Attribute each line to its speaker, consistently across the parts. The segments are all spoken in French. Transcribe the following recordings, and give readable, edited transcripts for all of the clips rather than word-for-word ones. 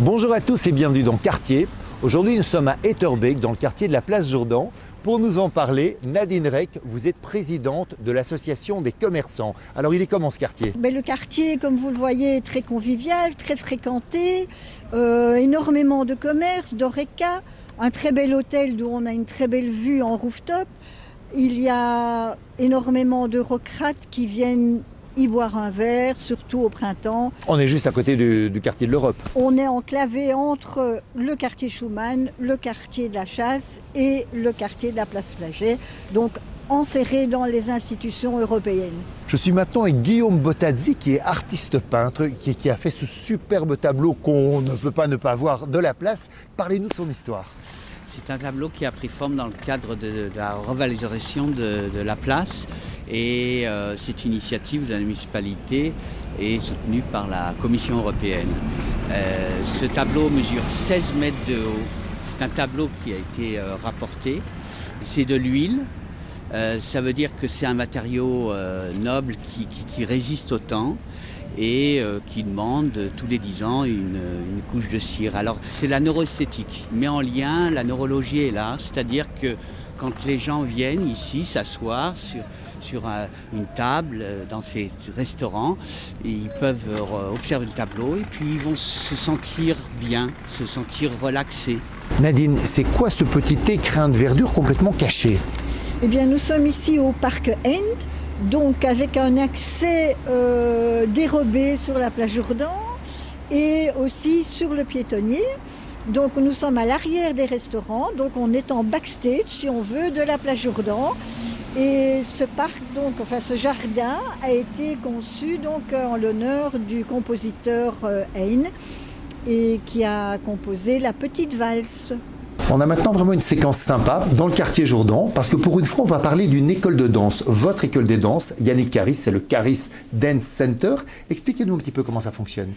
Speaker 1: Bonjour à tous et bienvenue dans Quartier. Aujourd'hui nous sommes à Etterbeek dans le quartier de la Place Jourdan. Pour nous en parler, Nadine Reck, vous êtes présidente de l'association des commerçants. Alors il est comment ce quartier?
Speaker 2: Le quartier, comme vous le voyez, est très convivial, très fréquenté, énormément de commerces, d'horeca, un très bel hôtel d'où on a une très belle vue en rooftop. Il y a énormément d'Eurocrates qui viennent y boire un verre, surtout au printemps.
Speaker 1: On est juste à côté du quartier de l'Europe.
Speaker 2: On est enclavé entre le quartier Schumann, le quartier de la Chasse et le quartier de la Place Flagey, donc enserré dans les institutions européennes.
Speaker 1: Je suis maintenant avec Guillaume Bottazzi qui est artiste peintre, qui a fait ce superbe tableau qu'on ne peut pas ne pas voir de la place. Parlez-nous de son histoire.
Speaker 3: C'est un tableau qui a pris forme dans le cadre de la revalorisation de la place et c'est une initiative de la municipalité et soutenue par la Commission européenne. Ce tableau mesure 16 mètres de haut. C'est un tableau qui a été rapporté. C'est de l'huile. Ça veut dire que c'est un matériau noble qui résiste au temps et qui demande tous les 10 ans une couche de cire. Alors c'est la neuroesthétique, mais en lien, la neurologie est là, c'est-à-dire que quand les gens viennent ici s'asseoir sur une table dans ces restaurants, ils peuvent observer le tableau et puis ils vont se sentir bien, se sentir relaxés.
Speaker 1: Nadine, c'est quoi ce petit écrin de verdure complètement caché?
Speaker 2: Eh bien, nous sommes ici au parc End, donc avec un accès dérobé sur la place Jourdan et aussi sur le piétonnier. Donc nous sommes à l'arrière des restaurants, donc on est en backstage, si on veut, de la place Jourdan. Et ce parc, ce jardin a été conçu en l'honneur du compositeur Heine et qui a composé la Petite Valse.
Speaker 1: On a maintenant vraiment une séquence sympa dans le quartier Jourdan parce que pour une fois on va parler d'une école de danse, votre école des danses, Yannick Caris, c'est le Caris Dance Center. Expliquez-nous un petit peu comment ça fonctionne.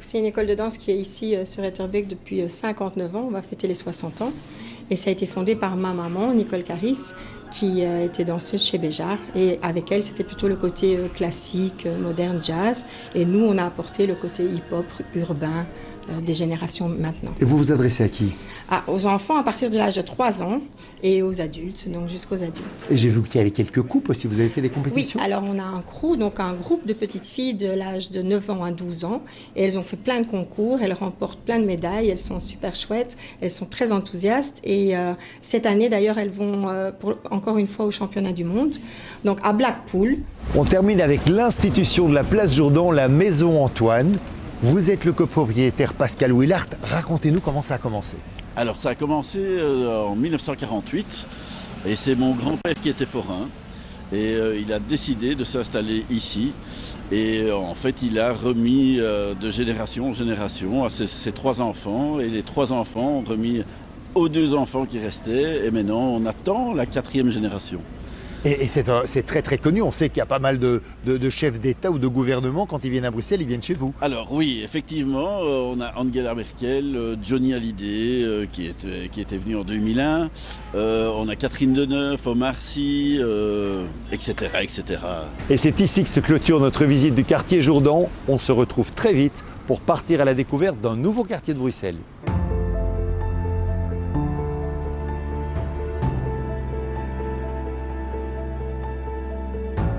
Speaker 4: C'est une école de danse qui est ici sur Etterbeek depuis 59 ans, on va fêter les 60 ans. Et ça a été fondé par ma maman, Nicole Caris, qui était danseuse chez Béjart. Et avec elle, c'était plutôt le côté classique, moderne, jazz. Et nous, on a apporté le côté hip-hop, urbain, des générations maintenant.
Speaker 1: Et vous vous adressez à qui?
Speaker 4: Aux enfants à partir de l'âge de 3 ans et aux adultes, donc jusqu'aux adultes.
Speaker 1: Et j'ai vu qu'il y avait quelques coupes aussi, vous avez fait des compétitions?
Speaker 4: Oui, alors on a un crew, donc un groupe de petites filles de l'âge de 9 ans à 12 ans. Et elles ont fait plein de concours, elles remportent plein de médailles, elles sont super chouettes, elles sont très enthousiastes. Et cette année d'ailleurs, elles vont encore une fois au championnat du monde, donc à Blackpool.
Speaker 1: On termine avec l'institution de la Place Jourdan, la Maison Antoine. Vous êtes le copropriétaire Pascal Willart. Racontez-nous comment ça a commencé.
Speaker 5: Alors ça a commencé en 1948 et c'est mon grand-père qui était forain et il a décidé de s'installer ici et en fait il a remis de génération en génération à ses 3 enfants et les 3 enfants ont remis aux 2 enfants qui restaient et maintenant on attend la 4e génération.
Speaker 2: Et
Speaker 1: c'est très très connu, on sait qu'il y a pas mal de chefs d'État ou de gouvernement, quand ils viennent à Bruxelles, ils viennent chez vous.
Speaker 5: Alors oui, effectivement, on a Angela Merkel, Johnny Hallyday qui était venu en 2001, on a Catherine Deneuve, Omar Sy, etc., etc.
Speaker 1: Et c'est ici que se clôture notre visite du quartier Jourdan. On se retrouve très vite pour partir à la découverte d'un nouveau quartier de Bruxelles.